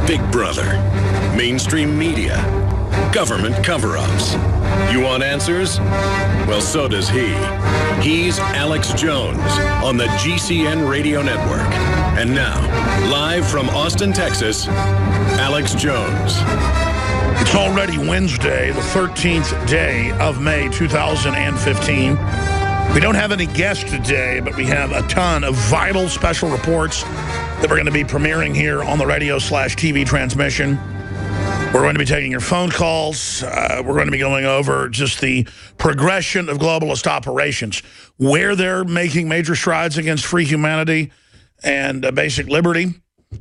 Big Brother, mainstream media, government cover-ups. You want answers? Well, so does he. He's Alex Jones on the GCN Radio Network. And now, live from Austin, Texas, Alex Jones. It's already Wednesday, the 13th day of May 2015. We don't have any guests today, but we have a ton of vital special reports that we're going to be premiering here on the radio/TV transmission. We're going to be taking your phone calls. We're going to be going over just the progression of globalist operations, where they're making major strides against free humanity and basic liberty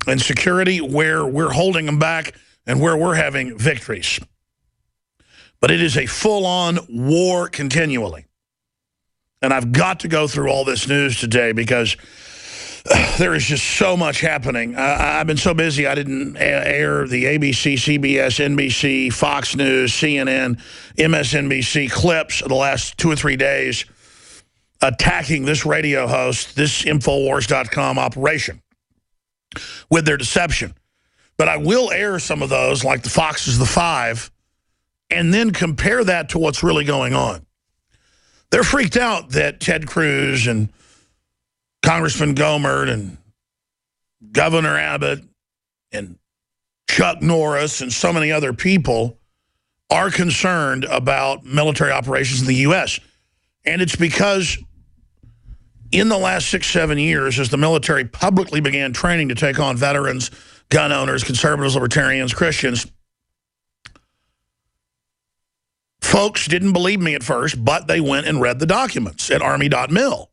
and security, where we're holding them back and where we're having victories. But it is a full-on war continually. And I've got to go through all this news today because there is just so much happening. I've been so busy I didn't air the ABC, CBS, NBC, Fox News, CNN, MSNBC clips of the last 2 or 3 days attacking this radio host, this Infowars.com operation with their deception. But I will air some of those, like the Fox's The Five, and then compare that to what's really going on. They're freaked out that Ted Cruz and Congressman Gohmert and Governor Abbott and Chuck Norris and so many other people are concerned about military operations in the U.S. And it's because in the last 6-7 years, as the military publicly began training to take on veterans, gun owners, conservatives, libertarians, Christians, folks didn't believe me at first, but they went and read the documents at Army.mil.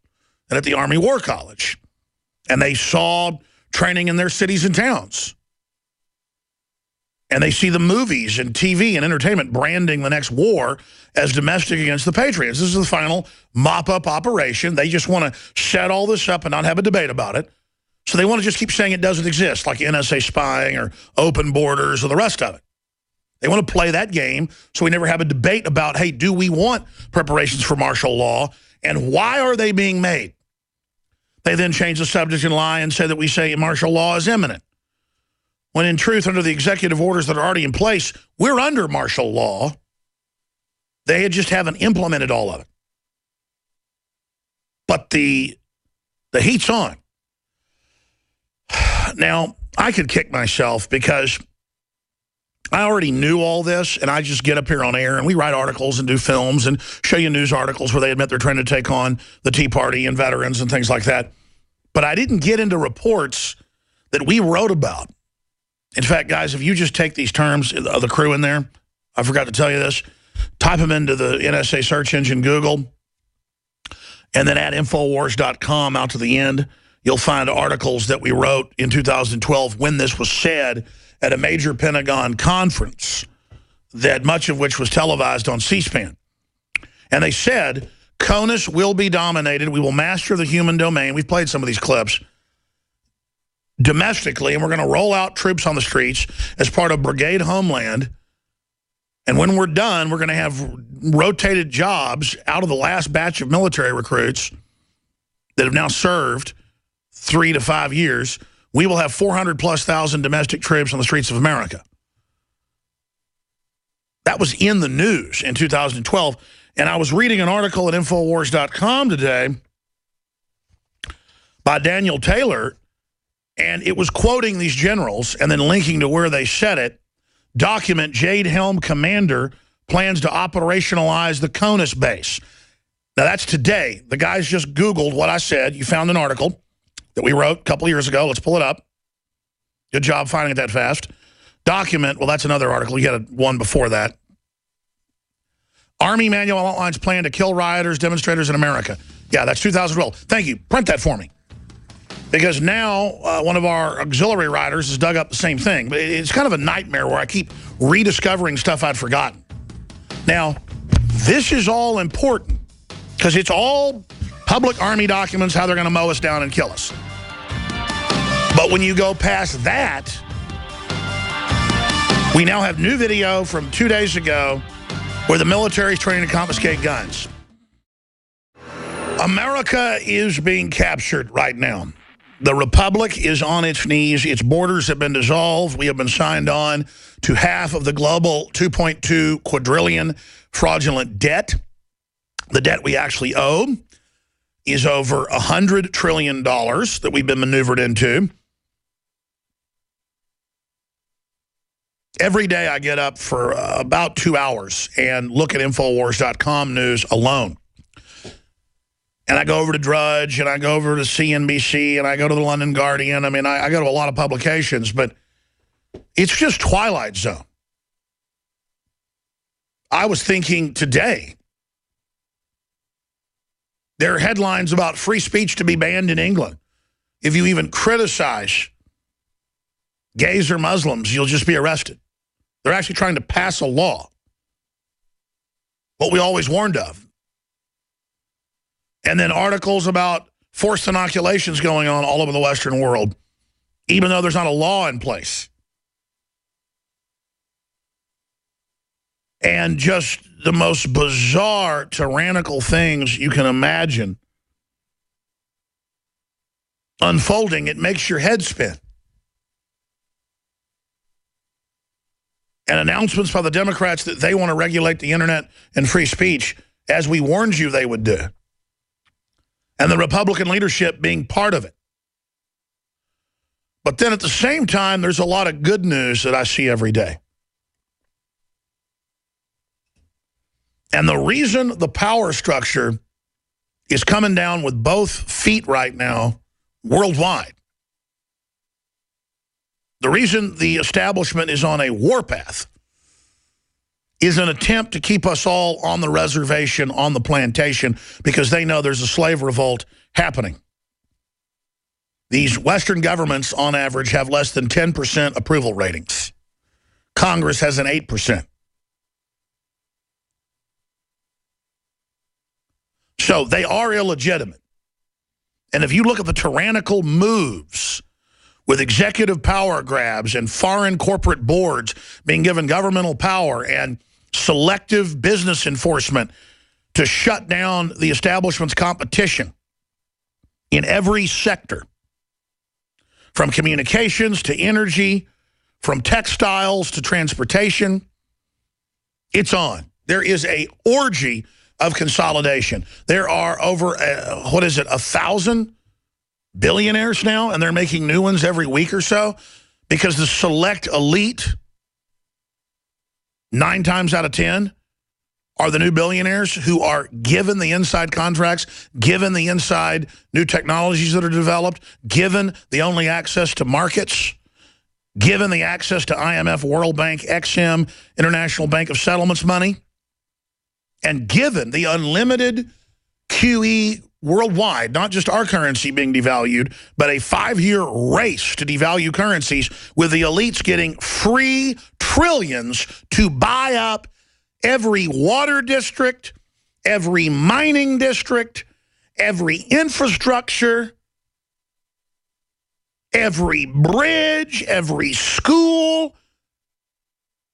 And at the Army War College. And they saw training in their cities and towns. And they see the movies and TV and entertainment branding the next war as domestic against the Patriots. This is the final mop-up operation. They just want to set all this up and not have a debate about it. So they want to just keep saying it doesn't exist, like NSA spying or open borders or the rest of it. They want to play that game so we never have a debate about, hey, do we want preparations for martial law? And why are they being made? They then change the subject and lie and say that we say martial law is imminent. When in truth, under the executive orders that are already in place, we're under martial law. They just haven't implemented all of it. But the heat's on. Now, I could kick myself because I already knew all this, and I just get up here on air, and we write articles and do films and show you news articles where they admit they're trying to take on the Tea Party and veterans and things like that. But I didn't get into reports that we wrote about. In fact, guys, if you just take these terms of the crew in there, I forgot to tell you this, type them into the NSA search engine Google, and then add Infowars.com out to the end, you'll find articles that we wrote in 2012 when this was said at a major Pentagon conference, that much of which was televised on C-SPAN. And they said, CONUS will be dominated. We will master the human domain. We've played some of these clips domestically, and we're going to roll out troops on the streets as part of Brigade Homeland. And when we're done, we're going to have rotated jobs out of the last batch of military recruits that have now served 3 to 5 years. We will have 400,000+ domestic troops on the streets of America. That was in the news in 2012. And I was reading an article at Infowars.com today by Daniel Taylor, and it was quoting these generals and then linking to where they said it. Document Jade Helm Commander plans to operationalize the CONUS base. Now, that's today. The guys just Googled what I said. You found an article that we wrote a couple of years ago. Let's pull it up. Good job finding it that fast. Document, well, that's another article. You had one before that. Army manual outlines plan to kill rioters, demonstrators in America. Yeah, that's 2012. Thank you. Print that for me. Because now one of our auxiliary riders has dug up the same thing. But it's kind of a nightmare where I keep rediscovering stuff I'd forgotten. Now, this is all important because it's all public Army documents, how they're going to mow us down and kill us. But when you go past that, we now have new video from 2 days ago where the military is trying to confiscate guns. America is being captured right now. The Republic is on its knees. Its borders have been dissolved. We have been signed on to half of the global 2.2 quadrillion fraudulent debt. The debt we actually owe is over $100 trillion that we've been maneuvered into. Every day I get up for about 2 hours and look at Infowars.com news alone. And I go over to Drudge, and I go over to CNBC, and I go to the London Guardian. I mean, I go to a lot of publications, but it's just Twilight Zone. I was thinking today, there are headlines about free speech to be banned in England. If you even criticize gays or Muslims, you'll just be arrested. They're actually trying to pass a law. What we always warned of. And then articles about forced inoculations going on all over the Western world, even though there's not a law in place. And just the most bizarre, tyrannical things you can imagine unfolding. It makes your head spin. And announcements by the Democrats that they want to regulate the internet and free speech, as we warned you they would do. And the Republican leadership being part of it. But then at the same time, there's a lot of good news that I see every day. And the reason the power structure is coming down with both feet right now worldwide, the reason the establishment is on a warpath is an attempt to keep us all on the reservation, on the plantation, because they know there's a slave revolt happening. These Western governments, on average, have less than 10% approval ratings. Congress has an 8%. So they are illegitimate. And if you look at the tyrannical moves with executive power grabs and foreign corporate boards being given governmental power and selective business enforcement to shut down the establishment's competition in every sector, from communications to energy, from textiles to transportation, it's on. There is an orgy of consolidation. There are over, 1,000 billionaires now, and they're making new ones every week or so, because the select elite, 9 times out of 10, are the new billionaires who are given the inside contracts, given the inside new technologies that are developed, given the only access to markets, given the access to IMF, World Bank, XM, International Bank of Settlements money, and given the unlimited QE worldwide, not just our currency being devalued, but a 5-year race to devalue currencies, with the elites getting free trillions to buy up every water district, every mining district, every infrastructure, every bridge, every school.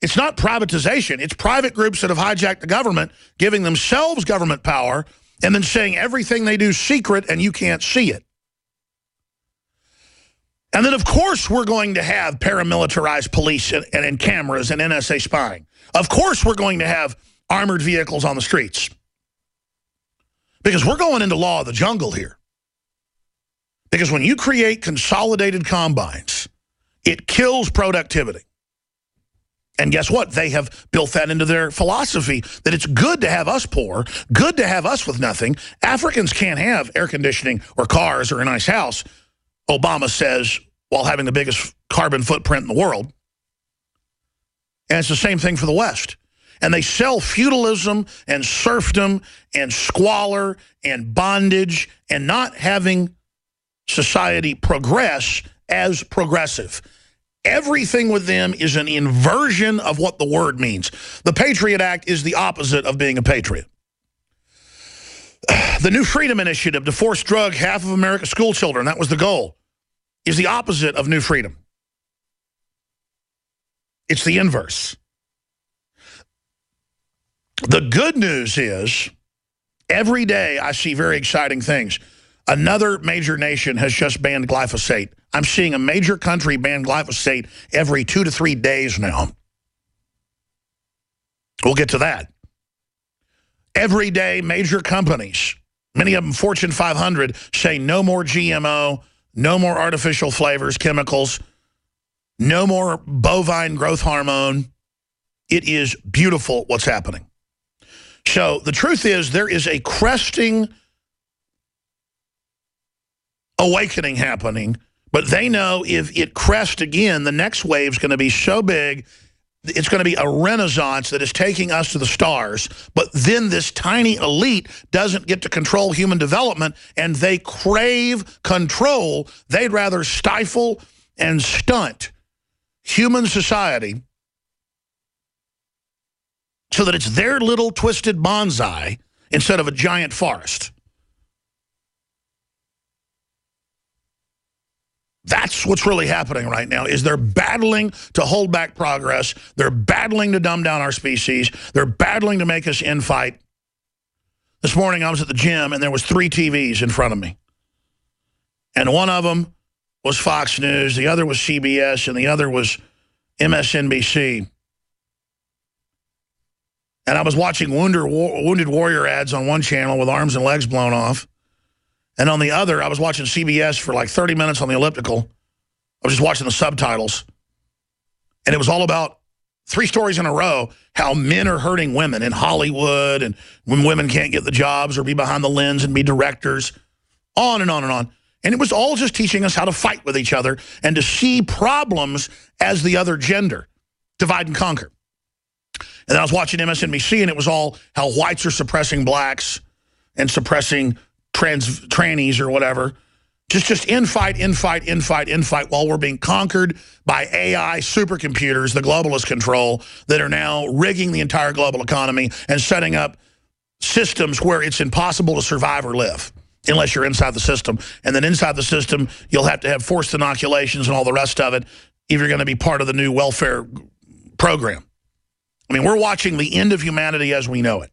It's not privatization. It's private groups that have hijacked the government, giving themselves government power, and then saying everything they do is secret and you can't see it. And then, of course, we're going to have paramilitarized police and cameras and NSA spying. Of course, we're going to have armored vehicles on the streets. Because we're going into law of the jungle here. Because when you create consolidated combines, it kills productivity. And guess what? They have built that into their philosophy, that it's good to have us poor, good to have us with nothing. Africans can't have air conditioning or cars or a nice house, Obama says, while having the biggest carbon footprint in the world. And it's the same thing for the West. And they sell feudalism and serfdom and squalor and bondage and not having society progress as progressive. Everything with them is an inversion of what the word means. The Patriot Act is the opposite of being a patriot. The New Freedom Initiative to force drug half of America's school children, that was the goal, is the opposite of New Freedom. It's the inverse. The good news is, every day I see very exciting things. Another major nation has just banned glyphosate. I'm seeing a major country ban glyphosate every 2 to 3 days now. We'll get to that. Every day, major companies, many of them Fortune 500, say no more GMO, no more artificial flavors, chemicals, no more bovine growth hormone. It is beautiful what's happening. So the truth is there is a cresting awakening happening, but they know if it crests again, the next wave is going to be so big, it's going to be a renaissance that is taking us to the stars. But then this tiny elite doesn't get to control human development, and they crave control. They'd rather stifle and stunt human society so that it's their little twisted bonsai instead of a giant forest. That's what's really happening right now, is they're battling to hold back progress. They're battling to dumb down our species. They're battling to make us infight. This morning I was at the gym, and there was 3 TVs in front of me. And one of them was Fox News, the other was CBS, and the other was MSNBC. And I was watching Wounded Warrior ads on one channel with arms and legs blown off. And on the other, I was watching CBS for like 30 minutes on the elliptical. I was just watching the subtitles. And it was all about 3 stories in a row, how men are hurting women in Hollywood, and when women can't get the jobs or be behind the lens and be directors, on and on and on. And it was all just teaching us how to fight with each other and to see problems as the other gender, divide and conquer. And then I was watching MSNBC, and it was all how whites are suppressing blacks and suppressing trannies or whatever. Just infight while we're being conquered by AI supercomputers, the globalist control, that are now rigging the entire global economy and setting up systems where it's impossible to survive or live unless you're inside the system. And then inside the system, you'll have to have forced inoculations and all the rest of it if you're going to be part of the new welfare program. I mean, we're watching the end of humanity as we know it.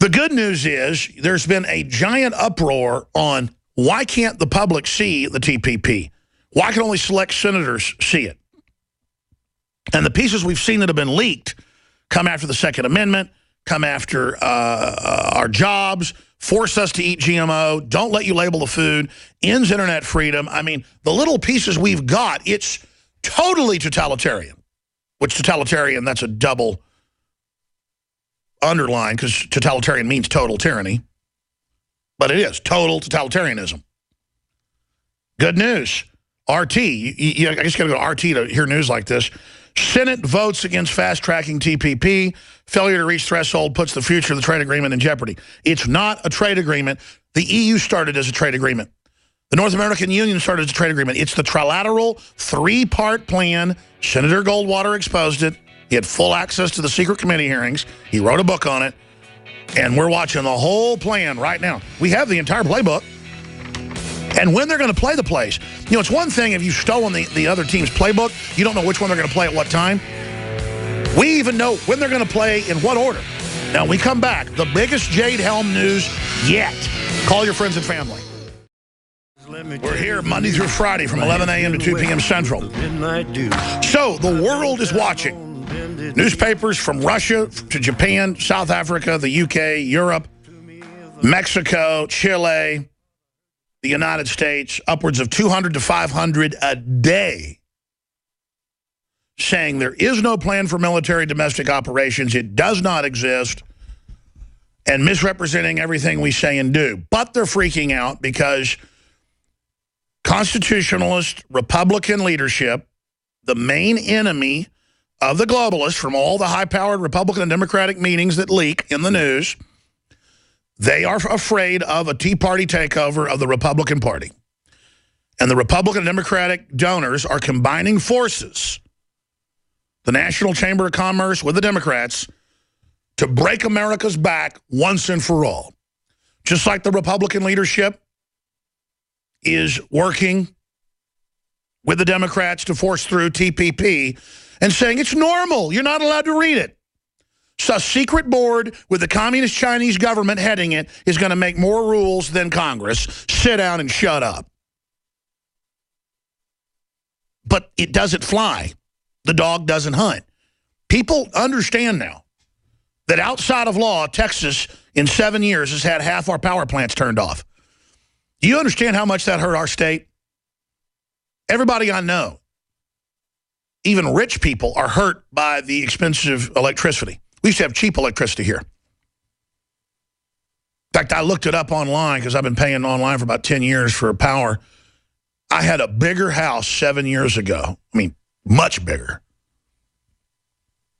The good news is there's been a giant uproar on why can't the public see the TPP? Why can only select senators see it? And the pieces we've seen that have been leaked come after the Second Amendment, come after our jobs, force us to eat GMO, don't let you label the food, ends internet freedom. I mean, the little pieces we've got, it's totally totalitarian. Which totalitarian, that's a double underline, because totalitarian means total tyranny. But it is total totalitarianism. Good news. RT, I guess you got to go to RT to hear news like this. Senate votes against fast-tracking TPP. Failure to reach threshold puts the future of the trade agreement in jeopardy. It's not a trade agreement. The EU started as a trade agreement. The North American Union started as a trade agreement. It's the trilateral 3-part plan. Senator Goldwater exposed it. He had full access to the secret committee hearings. He wrote a book on it. And we're watching the whole plan right now. We have the entire playbook. And when they're going to play the plays. You know, it's one thing if you've stolen the other team's playbook, you don't know which one they're going to play at what time. We even know when they're going to play in what order. Now, when we come back, the biggest Jade Helm news yet. Call your friends and family. We're here Monday through Friday from 11 a.m. to 2 p.m. Central. So the world is watching. Newspapers from Russia to Japan, South Africa, the UK, Europe, Mexico, Chile, the United States, upwards of 200 to 500 a day, saying there is no plan for military domestic operations. It does not exist, and misrepresenting everything we say and do. But they're freaking out because constitutionalist Republican leadership, the main enemy of the globalists from all the high-powered Republican and Democratic meetings that leak in the news, they are afraid of a Tea Party takeover of the Republican Party. And the Republican and Democratic donors are combining forces, the National Chamber of Commerce with the Democrats, to break America's back once and for all. Just like the Republican leadership is working with the Democrats to force through TPP and saying it's normal, you're not allowed to read it. So a secret board with the communist Chinese government heading it is going to make more rules than Congress. Sit down and shut up. But it doesn't fly. The dog doesn't hunt. People understand now that outside of law, Texas in 7 years has had half our power plants turned off. Do you understand how much that hurt our state? Everybody I know, even rich people, are hurt by the expensive electricity. We used to have cheap electricity here. In fact, I looked it up online because I've been paying online for about 10 years for power. I had a bigger house 7 years ago. I mean, much bigger.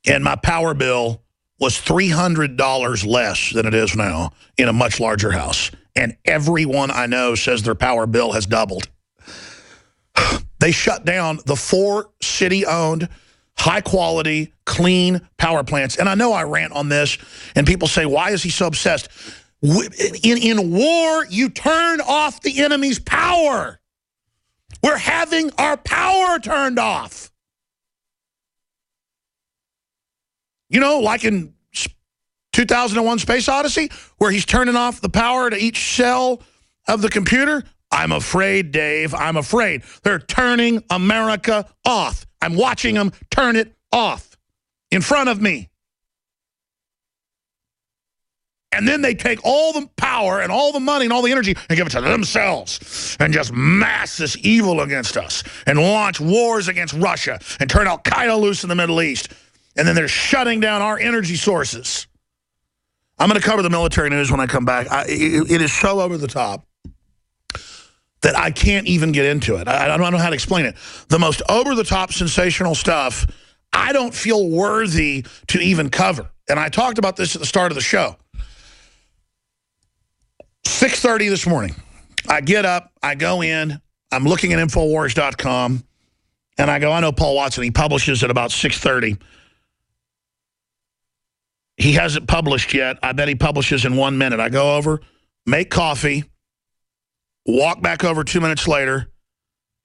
And my power bill was $300 less than it is now in a much larger house. And everyone I know says their power bill has doubled. They shut down the 4 city-owned, high-quality, clean power plants. And I know I rant on this, and people say, why is he so obsessed? In war, you turn off the enemy's power. We're having our power turned off. You know, like in 2001 Space Odyssey, where he's turning off the power to each cell of the computer. I'm afraid, Dave, I'm afraid. They're turning America off. I'm watching them turn it off in front of me. And then they take all the power and all the money and all the energy and give it to themselves and just mass this evil against us and launch wars against Russia and turn Al-Qaeda loose in the Middle East. And then they're shutting down our energy sources. I'm going to cover the military news when I come back. It is so over the top that I can't even get into it. I don't know how to explain it. The most over-the-top sensational stuff I don't feel worthy to even cover. And I talked about this at the start of the show. 6:30 this morning. I get up, I go in, I'm looking at Infowars.com, and I go, I know Paul Watson, he publishes at about 6:30. He hasn't published yet. I bet he publishes in 1 minute. I go over, make coffee, walk back over 2 minutes later,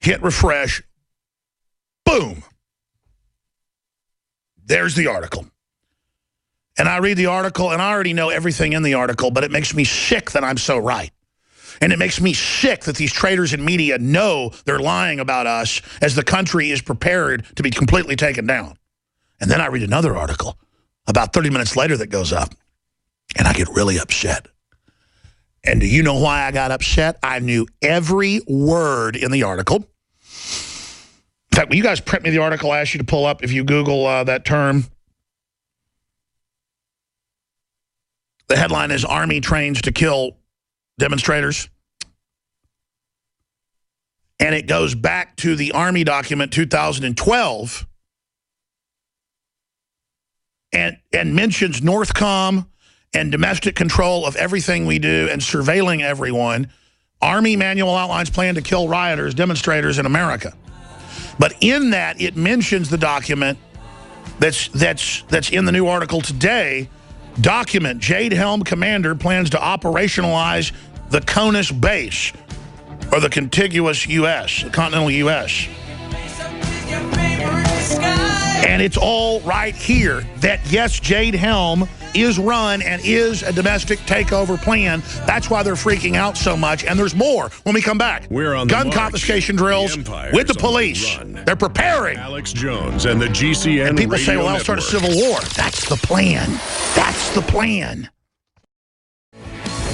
hit refresh, boom. There's the article. And I read the article, and I already know everything in the article, but it makes me sick that I'm so right. And it makes me sick that these traitors in media know they're lying about us as the country is prepared to be completely taken down. And then I read another article about 30 minutes later that goes up, and I get really upset. And do you know why I got upset? I knew every word in the article. In fact, when you guys print me the article, I ask you to pull up, if you Google that term. The headline is Army Trains to Kill Demonstrators. And it goes back to the Army document 2012 and mentions Northcom and domestic control of everything we do and surveilling everyone. Army manual outlines plan to kill rioters, demonstrators in America. But in that, it mentions the document that's in the new article today. Document, Jade Helm commander plans to operationalize the CONUS base, or the contiguous U.S., the continental U.S. And it's all right here that, yes, Jade Helm is run and is a domestic takeover plan. That's why they're freaking out so much. And there's more when we come back. We're on gun confiscation drills with the police. They're preparing. Alex Jones and the GCN and people Radio say, well, I'll start a civil war. That's the plan. That's the plan.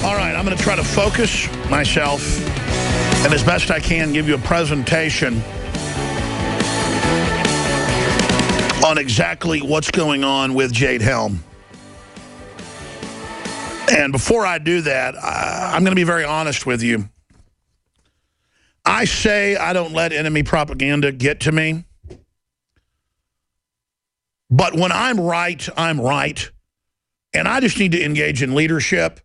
All right, I'm going to try to focus myself and as best I can give you a presentation on exactly what's going on with Jade Helm. And before I do that, I'm going to be very honest with you. I say I don't let enemy propaganda get to me. But when I'm right, I'm right. And I just need to engage in leadership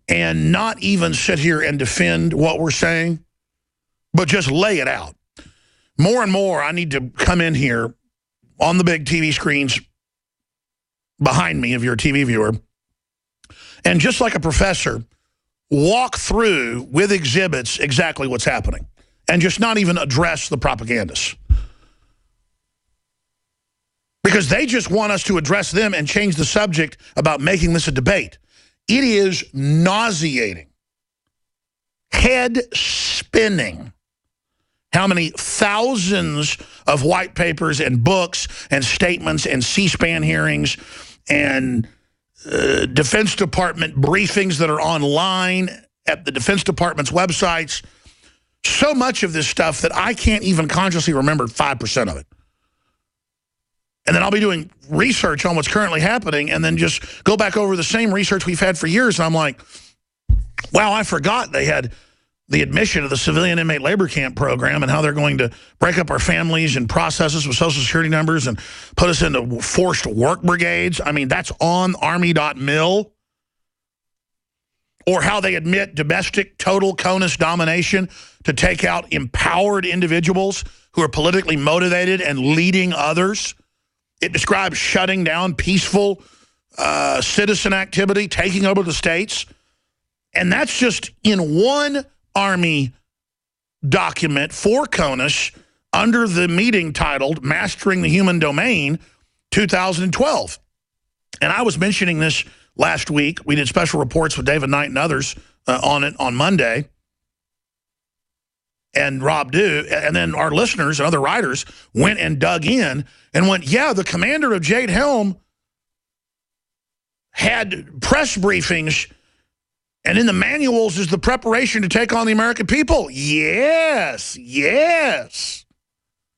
and not even sit here and defend what we're saying, but just lay it out. More and more, I need to come in here on the big TV screens behind me, if you're a TV viewer, and just like a professor, walk through with exhibits exactly what's happening and just not even address the propagandists. because they just want us to address them and change the subject about making this a debate. It is nauseating, head spinning, how many thousands of white papers and books and statements and C-SPAN hearings and Defense Department briefings that are online at the Defense Department's websites. So much of this stuff that I can't even consciously remember 5% of it. And then I'll be doing research on what's currently happening and then just go back over the same research we've had for years. And I'm like, wow, I forgot they had the admission of the civilian inmate labor camp program and how they're going to break up our families and process us with Social Security numbers and put us into forced work brigades. I mean, that's on Army.mil. Or how they admit domestic total CONUS domination to take out empowered individuals who are politically motivated and leading others. It describes shutting down peaceful citizen activity, taking over the states. And that's just in one Army document for CONUS under the meeting titled Mastering the Human Domain 2012. And I was mentioning this last week. We did special reports with David Knight and others on it on Monday. And Rob Dew, and then our listeners and other writers went and dug in and went, yeah, the commander of Jade Helm had press briefings, and in the manuals is the preparation to take on the American people. Yes, yes,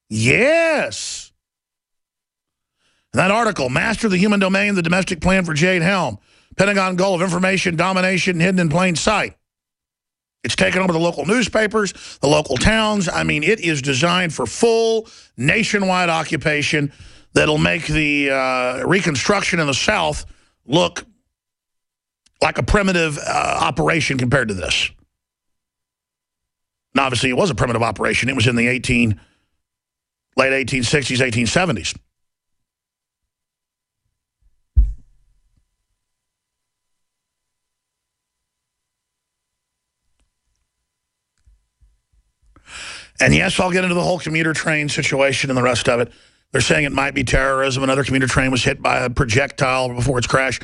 yes. And that article, Master the Human Domain, the Domestic Plan for Jade Helm, Pentagon Goal of Information Domination Hidden in Plain Sight. It's taken over the local newspapers, the local towns. I mean, it is designed for full nationwide occupation that'll make the Reconstruction in the South look like a primitive operation compared to this. And obviously, it was a primitive operation. It was in the late 1860s, 1870s. And yes, I'll get into the whole commuter train situation and the rest of it. They're saying it might be terrorism. Another commuter train was hit by a projectile before its crash.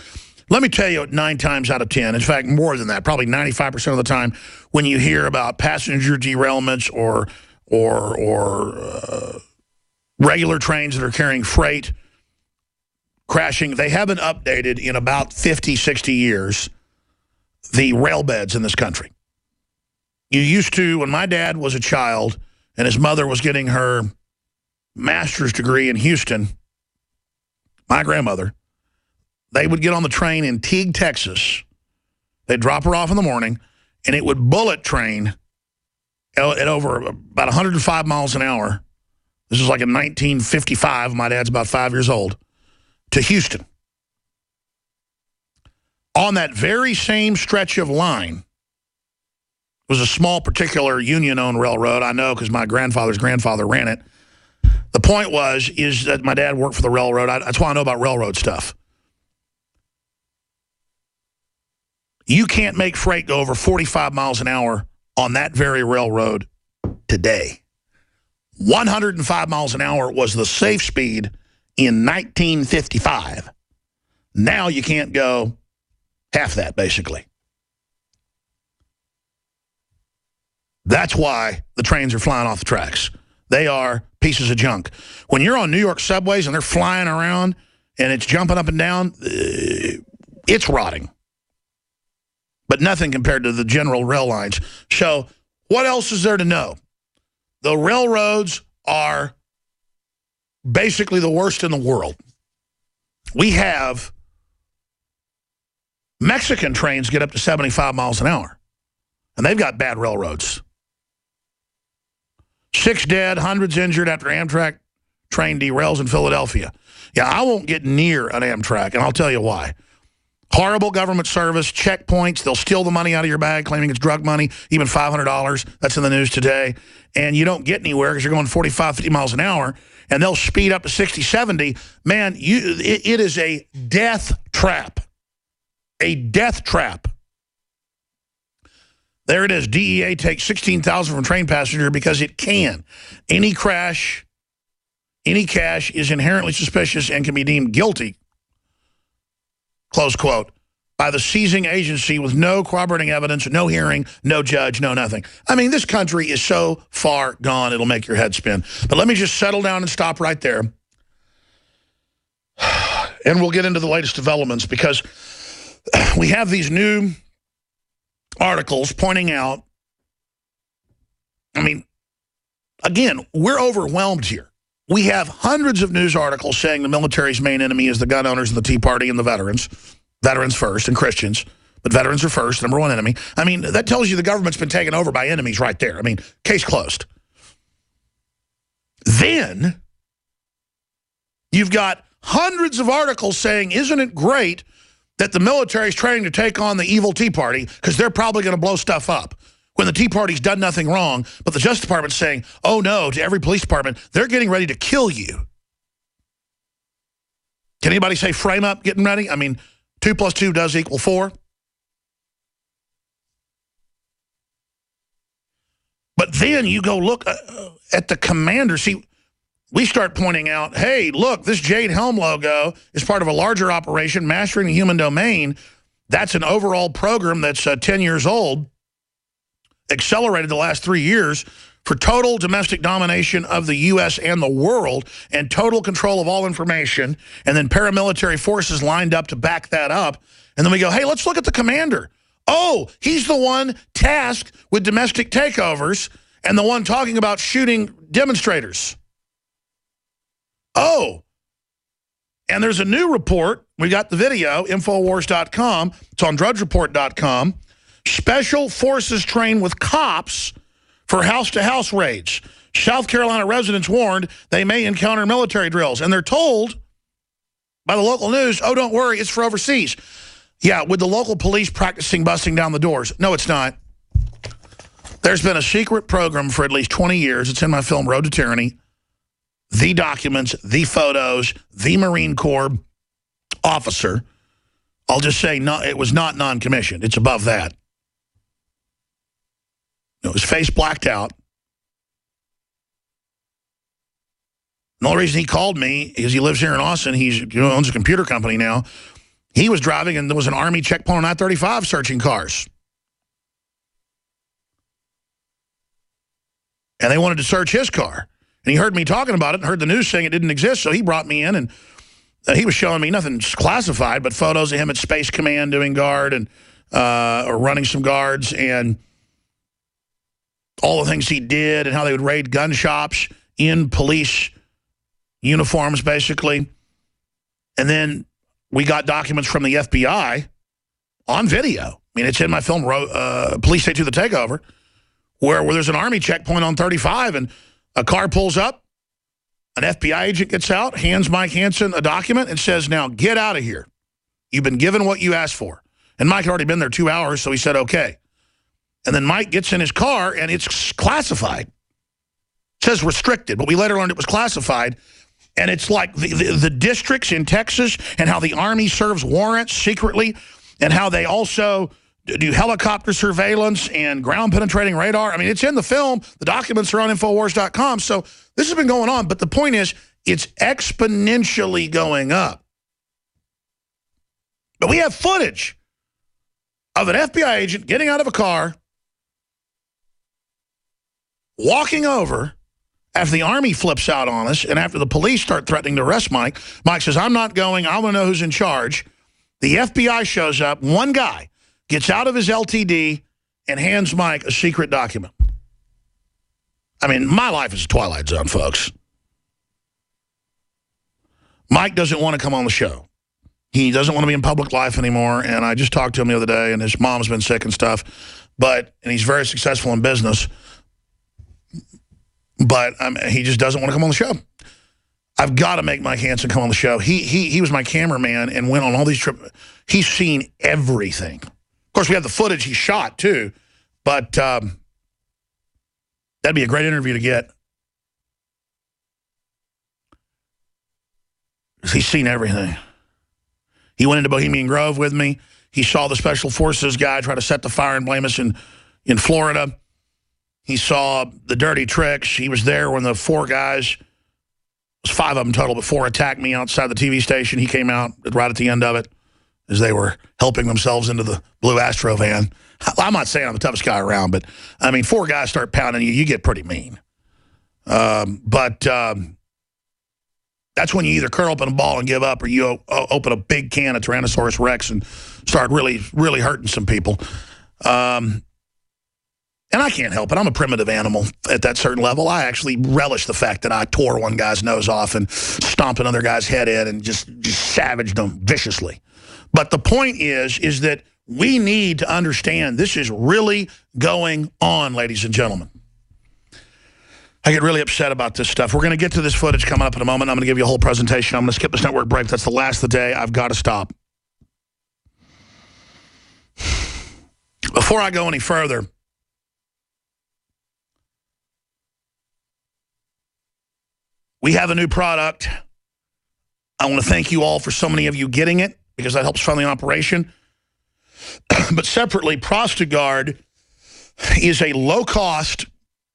Let me tell you, 9 times out of 10, in fact, more than that, probably 95% of the time, when you hear about passenger derailments or regular trains that are carrying freight crashing, they haven't updated in about 50, 60 years the rail beds in this country. You used to, when my dad was a child and his mother was getting her master's degree in Houston, my grandmother, they would get on the train in Teague, Texas. They'd drop her off in the morning, and it would bullet train at over about 105 miles an hour. This is like in 1955. My dad's about 5 years old, to Houston. On that very same stretch of line, it was a small, particular union-owned railroad. I know because my grandfather's grandfather ran it. The point is that my dad worked for the railroad. That's why I know about railroad stuff. You can't make freight go over 45 miles an hour on that very railroad today. 105 miles an hour was the safe speed in 1955. Now you can't go half that, basically. That's why the trains are flying off the tracks. They are pieces of junk. When you're on New York subways and they're flying around and it's jumping up and down, it's rotting. But nothing compared to the general rail lines. So what else is there to know? The railroads are basically the worst in the world. We have Mexican trains get up to 75 miles an hour, and they've got bad railroads. 6 dead, hundreds injured after Amtrak train derails in Philadelphia. Yeah, I won't get near an Amtrak, and I'll tell you why. Horrible government service, checkpoints. They'll steal the money out of your bag, claiming it's drug money, even $500. That's in the news today. And you don't get anywhere because you're going 45, 50 miles an hour, and they'll speed up to 60, 70. Man, it is a death trap. A death trap. There it is. DEA takes $16,000 from train passenger because it can. Any crash, Any cache is inherently suspicious and can be deemed guilty, close quote, by the seizing agency with no corroborating evidence, no hearing, no judge, no nothing. I mean, this country is so far gone, it'll make your head spin. But let me just settle down and stop right there. And we'll get into the latest developments, because we have these new articles pointing out, I mean, again, we're overwhelmed here. We have hundreds of news articles saying the military's main enemy is the gun owners and the Tea Party and the veterans. Veterans first and Christians, but veterans are first, number one enemy. I mean, that tells you the government's been taken over by enemies right there. I mean, case closed. Then you've got hundreds of articles saying, isn't it great that the military's training to take on the evil Tea Party because they're probably going to blow stuff up when the Tea Party's done nothing wrong, but the Justice Department's saying, oh no, to every police department, they're getting ready to kill you. Can anybody say frame up, getting ready? I mean, 2 plus 2 does equal 4. But then you go look at the commander. See, we start pointing out, hey, look, this Jade Helm logo is part of a larger operation, Mastering the Human Domain. That's an overall program that's 10 years old, accelerated the last 3 years for total domestic domination of the U.S. and the world and total control of all information, and then paramilitary forces lined up to back that up. And then we go, hey, let's look at the commander. Oh, he's the one tasked with domestic takeovers and the one talking about shooting demonstrators. Oh, and there's a new report. We got the video, Infowars.com. It's on drudgereport.com. Special forces train with cops for house-to-house raids. South Carolina residents warned they may encounter military drills. And they're told by the local news, oh, don't worry, it's for overseas. Yeah, with the local police practicing busting down the doors. No, it's not. There's been a secret program for at least 20 years. It's in my film, Road to Tyranny. The documents, the photos, the Marine Corps officer. I'll just say no, it was not non-commissioned. It's above that. It was face blacked out. The only reason he called me is he lives here in Austin. He owns a computer company now. He was driving, and there was an Army checkpoint on I-35 searching cars. And they wanted to search his car. And he heard me talking about it and heard the news saying it didn't exist, so he brought me in, and he was showing me nothing classified, but photos of him at Space Command doing guard and or running some guards, and all the things he did and how they would raid gun shops in police uniforms, basically. And then we got documents from the FBI on video. I mean, it's in my film, Police State to the Takeover, where there's an Army checkpoint on 35, and a car pulls up, an FBI agent gets out, hands Mike Hansen a document, and says, now get out of here. You've been given what you asked for. And Mike had already been there 2 hours, so he said, okay. And then Mike gets in his car, and it's classified. It says restricted, but we later learned it was classified. And it's like the districts in Texas and how the Army serves warrants secretly and how they also do helicopter surveillance and ground-penetrating radar. I mean, it's in the film. The documents are on Infowars.com. So this has been going on. But the point is, it's exponentially going up. But we have footage of an FBI agent getting out of a car, walking over after the Army flips out on us and after the police start threatening to arrest Mike. Mike says, I'm not going. I want to know who's in charge. The FBI shows up. One guy gets out of his LTD and hands Mike a secret document. I mean, my life is a Twilight Zone, folks. Mike doesn't want to come on the show. He doesn't want to be in public life anymore, and I just talked to him the other day, and his mom's been sick and stuff, and he's very successful in business, but he just doesn't want to come on the show. I've got to make Mike Hansen come on the show. He was my cameraman and went on all these trips. He's seen everything. Of course, we have the footage he shot, too, but that'd be a great interview to get. He's seen everything. He went into Bohemian Grove with me. He saw the Special Forces guy try to set the fire and blame us in Florida. He saw the dirty tricks. He was there when the 4 guys was 5 of them total, but 4 attacked me outside the TV station. He came out right at the end of it as they were helping themselves into the blue Astro van. I'm not saying I'm the toughest guy around, but, I mean, 4 guys start pounding you, you get pretty mean. But that's when you either curl up in a ball and give up, or you open a big can of Tyrannosaurus Rex and start really, really hurting some people. And I can't help it. I'm a primitive animal at that certain level. I actually relish the fact that I tore one guy's nose off and stomped another guy's head in and just savaged them viciously. But the point is that we need to understand this is really going on, ladies and gentlemen. I get really upset about this stuff. We're going to get to this footage coming up in a moment. I'm going to give you a whole presentation. I'm going to skip this network break. That's the last of the day. I've got to stop. Before I go any further, we have a new product. I want to thank you all for so many of you getting it, because that helps fund the operation. But separately, ProstaGuard is a low-cost,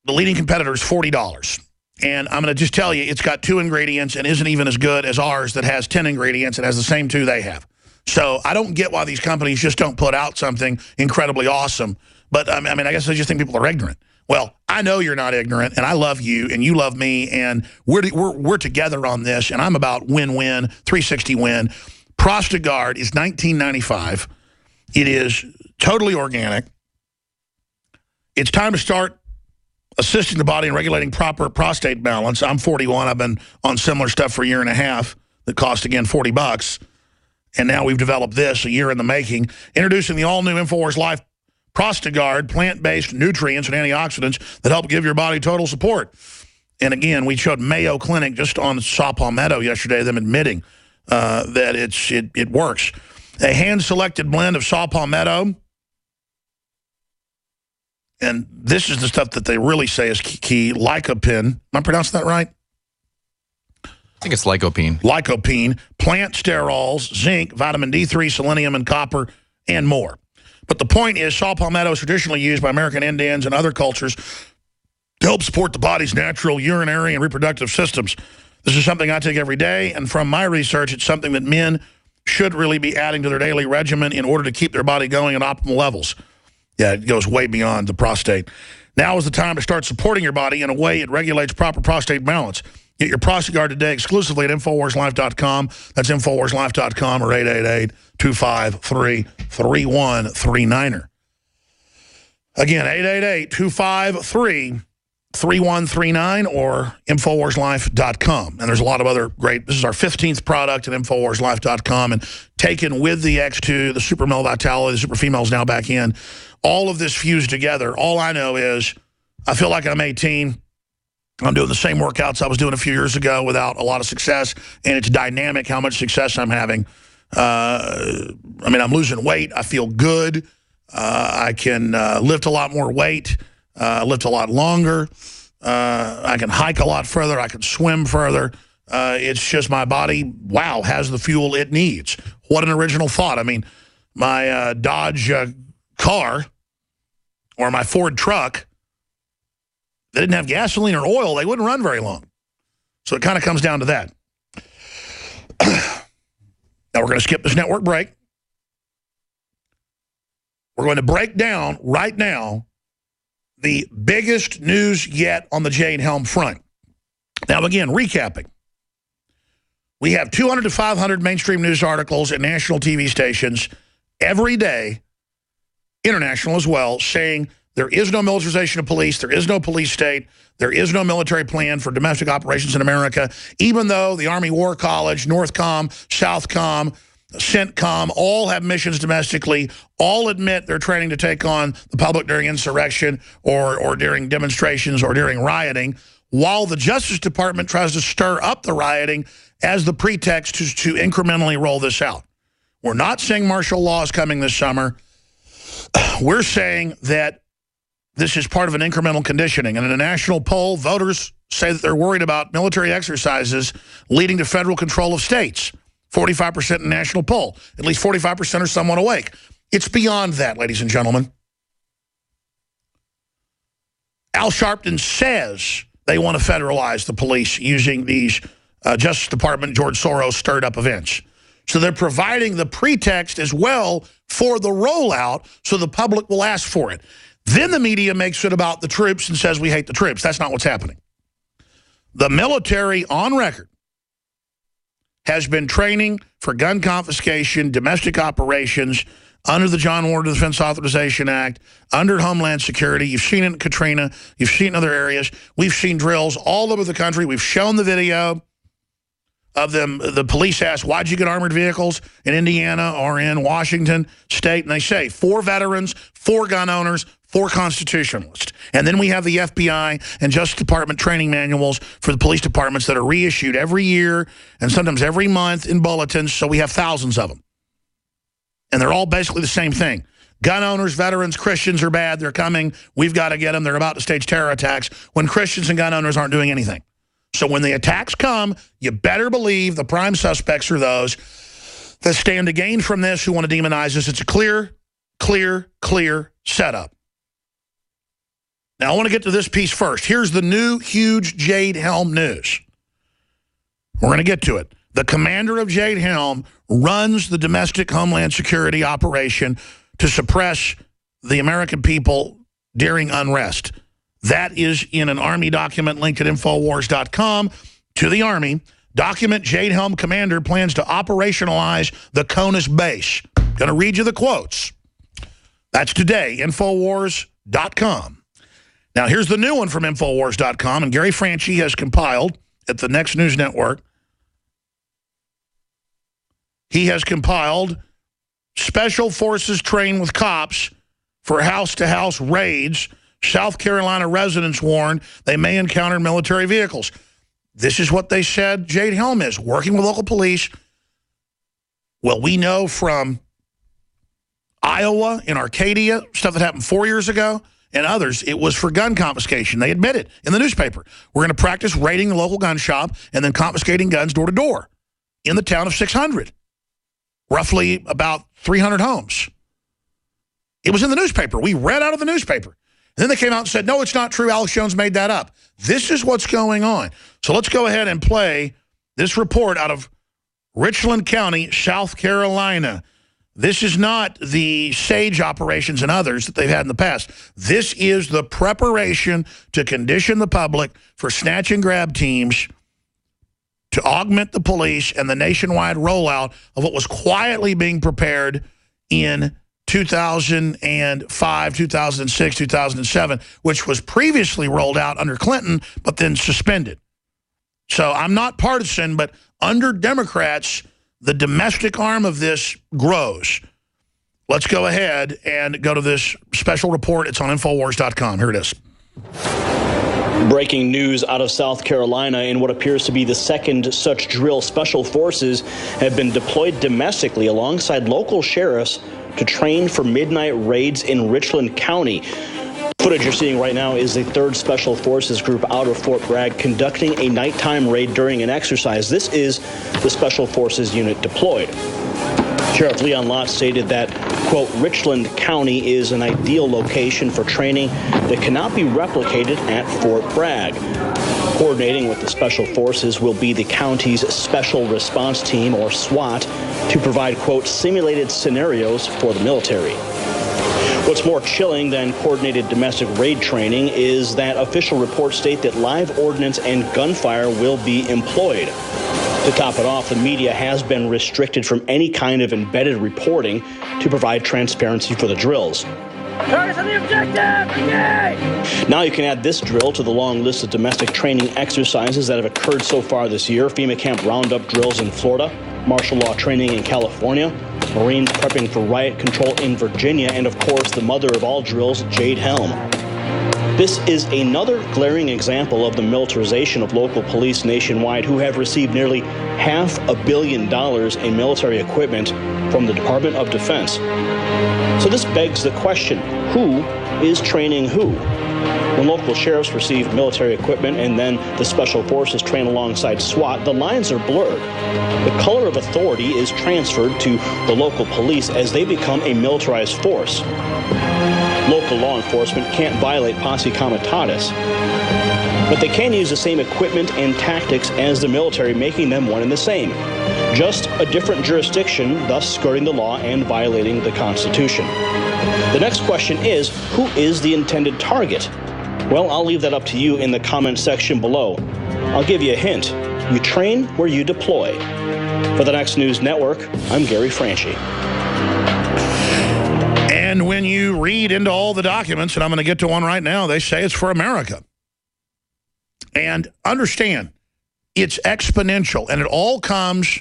the leading competitor is $40. And I'm going to just tell you, it's got 2 ingredients and isn't even as good as ours that has 10 ingredients and has the same 2 they have. So I don't get why these companies just don't put out something incredibly awesome. But, I mean, I guess I just think people are ignorant. Well, I know you're not ignorant, and I love you, and you love me, and we're together on this, and I'm about win-win, 360 win. ProstaGuard is $19.95. It is totally organic. It's time to start assisting the body in regulating proper prostate balance. I'm 41. I've been on similar stuff for a year and a half that cost, again, $40. And now we've developed this, a year in the making. Introducing the all-new InfoWars Life ProstaGuard, plant-based nutrients and antioxidants that help give your body total support. And again, we showed Mayo Clinic just on Saw Palmetto yesterday, them admitting that it works. A hand-selected blend of Saw Palmetto, and this is the stuff that they really say is key, lycopene. Am I pronouncing that right? I think it's lycopene. Lycopene, plant sterols, zinc, vitamin D3, selenium, and copper, and more. But the point is, saw palmetto is traditionally used by American Indians and other cultures to help support the body's natural urinary and reproductive systems. This is something I take every day, and from my research, it's something that men should really be adding to their daily regimen in order to keep their body going at optimal levels. Yeah, it goes way beyond the prostate. Now is the time to start supporting your body in a way it regulates proper prostate balance. Get your ProstaGuard today exclusively at InfoWarsLife.com. That's InfoWarsLife.com or 888-253-3139. Again, 888-253-3139 or InfoWarsLife.com. And there's a lot of other great, this is our 15th product at InfoWarsLife.com. And taken with the X2, the Super Male Vitality, the Super Female's now back in. All of this fused together. All I know is I feel like I'm 18. I'm doing the same workouts I was doing a few years ago without a lot of success, and it's dynamic how much success I'm having. I mean, I'm losing weight. I feel good. I can lift a lot more weight, lift a lot longer. I can hike a lot further. I can swim further. It's just my body, wow, has the fuel it needs. What an original thought. I mean, my Dodge car or my Ford truck, they didn't have gasoline or oil, they wouldn't run very long. So it kind of comes down to that. Now we're going to skip this network break. We're going to break down right now the biggest news yet on the Jade Helm front. Now again, recapping. We have 200 to 500 mainstream news articles at national TV stations every day, international as well, saying there is no militarization of police. There is no police state. There is no military plan for domestic operations in America, even though the Army War College, Northcom, Southcom, CENTCOM all have missions domestically, all admit they're training to take on the public during insurrection or during demonstrations or during rioting, while the Justice Department tries to stir up the rioting as the pretext to incrementally roll this out. We're not saying martial law is coming this summer. We're saying that this is part of an incremental conditioning. And in a national poll, voters say that they're worried about military exercises leading to federal control of states. 45% in the national poll. At least 45% are somewhat awake. It's beyond that, ladies and gentlemen. Al Sharpton says they want to federalize the police using these Justice Department, George Soros stirred up events. So they're providing the pretext as well for the rollout so the public will ask for it. Then the media makes it about the troops and says we hate the troops. That's not what's happening. The military on record has been training for gun confiscation, domestic operations, under the John Ward Defense Authorization Act, under Homeland Security. You've seen it in Katrina. You've seen it in other areas. We've seen drills all over the country. We've shown the video of them. The police ask, why'd you get armored vehicles in Indiana or in Washington State? And they say 4 veterans, 4 gun owners, 4 constitutionalists. And then we have the FBI and Justice Department training manuals for the police departments that are reissued every year and sometimes every month in bulletins, so we have thousands of them. And they're all basically the same thing. Gun owners, veterans, Christians are bad. They're coming. We've got to get them. They're about to stage terror attacks when Christians and gun owners aren't doing anything. So when the attacks come, you better believe the prime suspects are those that stand to gain from this, who want to demonize us. It's a clear setup. Now, I want to get to this piece first. Here's the new huge Jade Helm news. We're going to get to it. The commander of Jade Helm runs the domestic Homeland Security operation to suppress the American people during unrest. That is in an Army document linked at Infowars.com to the Army. Document: Jade Helm commander plans to operationalize the CONUS base. Going to read you the quotes. That's today, Infowars.com. Now, here's the new one from Infowars.com, and Gary Franchi has compiled at the Next News Network. He has compiled special forces train with cops for house-to-house raids. South Carolina residents warned they may encounter military vehicles. This is what they said Jade Helm is, working with local police. Well, we know from Iowa, in Arcadia, stuff that happened 4 years ago, and others, it was for gun confiscation. They admitted in the newspaper, we're going to practice raiding the local gun shop and then confiscating guns door to door in the town of 600. Roughly about 300 homes. It was in the newspaper. We read out of the newspaper. And then they came out and said, no, it's not true. Alex Jones made that up. This is what's going on. So let's go ahead and play this report out of Richland County, South Carolina. This is not the SAGE operations and others that they've had in the past. This is the preparation to condition the public for snatch and grab teams to augment the police and the nationwide rollout of what was quietly being prepared in 2005, 2006, 2007, which was previously rolled out under Clinton, but then suspended. So I'm not partisan, but under Democrats, the domestic arm of this grows. Let's go ahead and go to this special report. It's on Infowars.com. Here it is. Breaking news out of South Carolina. In what appears to be the second such drill, special forces have been deployed domestically alongside local sheriffs to train for midnight raids in Richland County. Footage you're seeing right now is the 3rd Special Forces Group out of Fort Bragg conducting a nighttime raid during an exercise. This is the Special Forces unit deployed. Sheriff Leon Lott stated that, quote, Richland County is an ideal location for training that cannot be replicated at Fort Bragg. Coordinating with the Special Forces will be the county's Special Response Team, or SWAT, to provide, quote, simulated scenarios for the military. What's more chilling than coordinated domestic raid training is that official reports state that live ordnance and gunfire will be employed. To top it off, the media has been restricted from any kind of embedded reporting to provide transparency for the drills. Targets on the objective! Yay! Now you can add this drill to the long list of domestic training exercises that have occurred so far this year. FEMA Camp Roundup drills in Florida, martial law training in California, Marines prepping for riot control in Virginia, and of course the mother of all drills, Jade Helm. This is another glaring example of the militarization of local police nationwide, who have received nearly $500 million in military equipment from the Department of Defense. So this begs the question, who is training who? When local sheriffs receive military equipment and then the special forces train alongside SWAT, the lines are blurred. The color of authority is transferred to the local police as they become a militarized force. Local law enforcement can't violate posse comitatus. But they can use the same equipment and tactics as the military, making them one and the same. Just a different jurisdiction, thus skirting the law and violating the Constitution. The next question is, who is the intended target? Well, I'll leave that up to you in the comment section below. I'll give you a hint. You train where you deploy. For the Next News Network, I'm Gary Franchi. And when you read into all the documents, and I'm going to get to one right now, they say it's for America. And understand, it's exponential, and it all comes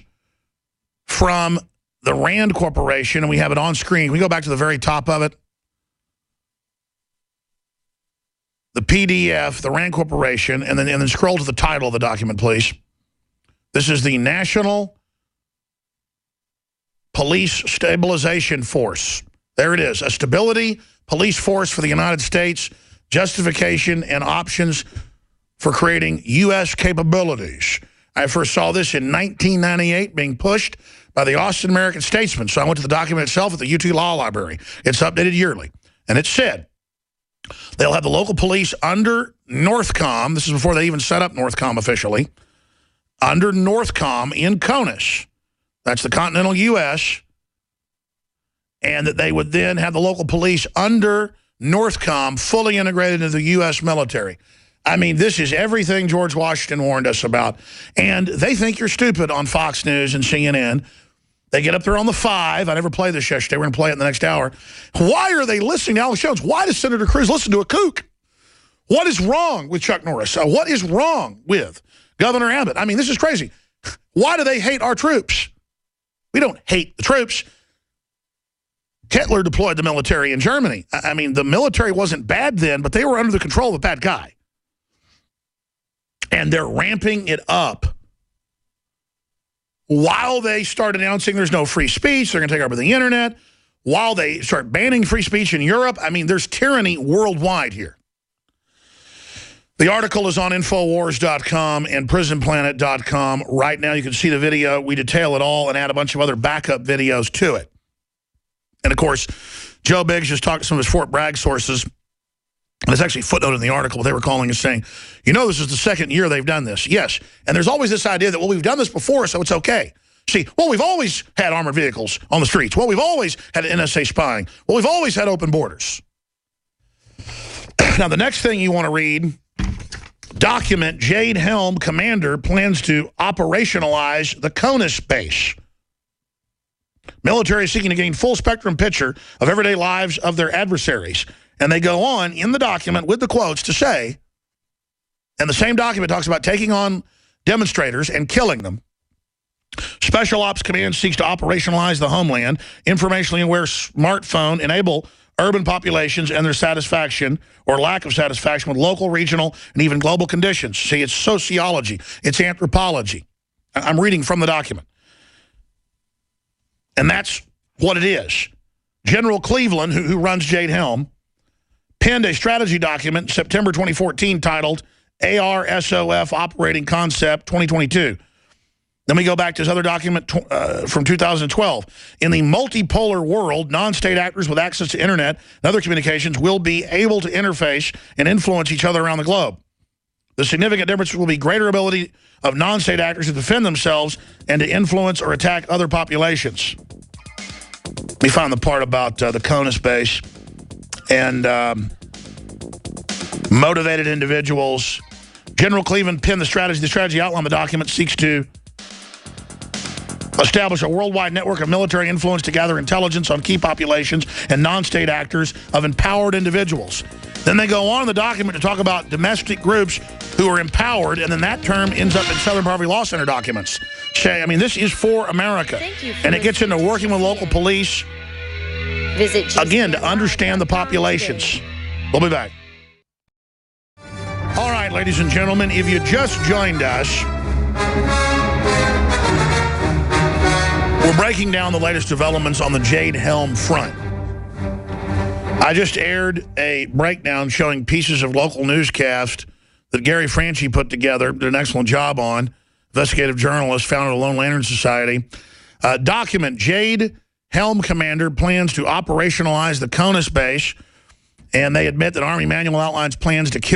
from the Rand Corporation, and we have it on screen. We go back to the very top of it. The PDF, the Rand Corporation, and then scroll to the title of the document, please. This is the National Police Stabilization Force. There it is, a stability police force for the United States, justification and options for creating U.S. capabilities. I first saw this in 1998 being pushed by the Austin American-Statesman. So I went to the document itself at the UT Law Library. It's updated yearly. And it said they'll have the local police under Northcom. This is before they even set up Northcom officially. Under Northcom in CONUS. That's the continental U.S., and that they would then have the local police under Northcom fully integrated into the U.S. military. I mean, this is everything George Washington warned us about. And they think you're stupid on Fox News and CNN. They get up there on the 5. I never played this yesterday. We're going to play it in the next hour. Why are they listening to Alex Jones? Why does Senator Cruz listen to a kook? What is wrong with Chuck Norris? What is wrong with Governor Abbott? I mean, this is crazy. Why do they hate our troops? We don't hate the troops. Hitler deployed the military in Germany. I mean, the military wasn't bad then, but they were under the control of a bad guy. And they're ramping it up while they start announcing there's no free speech, they're going to take over the internet, while they start banning free speech in Europe. I mean, there's tyranny worldwide here. The article is on Infowars.com and PrisonPlanet.com. Right now you can see the video. We detail it all and add a bunch of other backup videos to it. And, of course, Joe Biggs just talked to some of his Fort Bragg sources. And it's actually footnoted in the article. They were calling and saying, you know, this is the second year they've done this. Yes. And there's always this idea that, well, we've done this before, so it's okay. See, well, we've always had armored vehicles on the streets. Well, we've always had NSA spying. Well, we've always had open borders. Now, the next thing you want to read, document Jade Helm commander plans to operationalize the CONUS base. Military is seeking to gain full spectrum picture of everyday lives of their adversaries. And they go on in the document with the quotes to say, and the same document talks about taking on demonstrators and killing them. Special Ops Command seeks to operationalize the homeland, informationally aware smartphone, enable urban populations and their satisfaction or lack of satisfaction with local, regional, and even global conditions. See, it's sociology. It's anthropology. I'm reading from the document. And that's what it is. General Cleveland, who runs Jade Helm, penned a strategy document in September 2014 titled ARSOF Operating Concept 2022. Then we go back to his other document from 2012. In the multipolar world, non-state actors with access to internet and other communications will be able to interface and influence each other around the globe. The significant difference will be greater ability of non-state actors to defend themselves and to influence or attack other populations. Let me find the part about the CONUS base and motivated individuals. General Cleveland penned the strategy. The strategy outline the document seeks to establish a worldwide network of military influence to gather intelligence on key populations and non-state actors of empowered individuals. Then they go on in the document to talk about domestic groups who are empowered, and then that term ends up in Southern Poverty Law Center documents. Say, I mean, this is for America. And it gets into working with local police, again, to understand the populations. We'll be back. All right, ladies and gentlemen, if you just joined us, we're breaking down the latest developments on the Jade Helm front. I just aired a breakdown showing pieces of local newscast that Gary Franchi put together, did an excellent job on, investigative journalist, founder of the Lone Lantern Society. Document Jade Helm commander plans to operationalize the CONUS base, and they admit that Army manual outlines plans to kill